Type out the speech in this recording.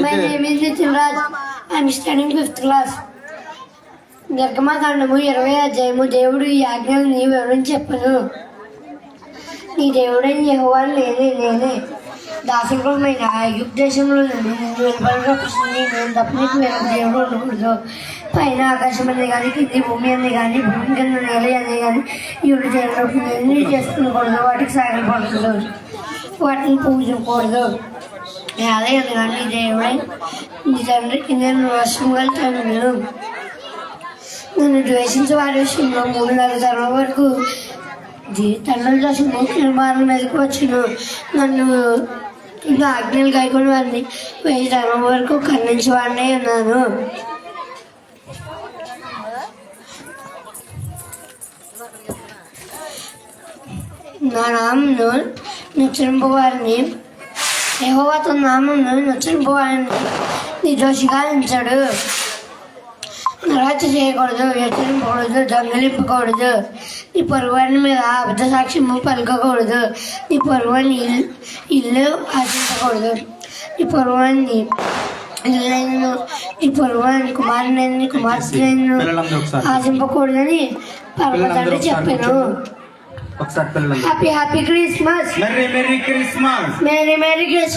My name is Nitin Raj. I am studying 5th class. నిర్గమకాండము 20వ అధ్యాయము. దేవుడు ఈ ఆజ్ఞల్ని వివరించి చెప్పను. నీ దేవుడైన యెహోవా నేనే దాసులమైన ఐగుప్తు దేశంలో నేను తప్ప నీకు వేరొక దేవుడు ఉండకూడదు. పైన ఆకాశం అనే కానీ కింది భూమి అనే కానీ భూమి కింద నేల అనే కానీ ఇవి చేయకూడదు, చేసుకునకూడదు, వాటికి సాగకూడదు, వాటిని పూజకూడదు. అదే కానీ దేవుడై నీ తండ్రికి నేను వశంగా తండ్రిను. నన్ను ద్వేషించే వారి విషయంలో 3 తరం వరకు తండ్రుల దశ మారం మీదకి వచ్చును. నన్ను ఇంకా ఆజ్ఞలు కాయకుండా వారిని 1000 తరం వరకు ఖండించి వాడినే ఉన్నాను. నా నామను నచ్చరింపు వారిని యెహోవా తన నామమును నచ్చరింపు వారిని నిర్దోషిగా ఎంచాడు. నరహత్య చేయకూడదు, వ్యతిరేకూడదు, దొంగిలింపకూడదు, నీ పొరుగువాని మీద అబద్ధ సాక్ష్యము పలకకూడదు, నీ పొరుగువాని ఇల్లు ఆశించకూడదు, నీ పొరుగువాని ఇల్లు నీ పొరుగువాని కుమారుని కుమార్తెను ఆశింపకూడదని పరమతండ్రి చెప్పాను. Happy Christmas. Merry Christmas. Merry Christmas.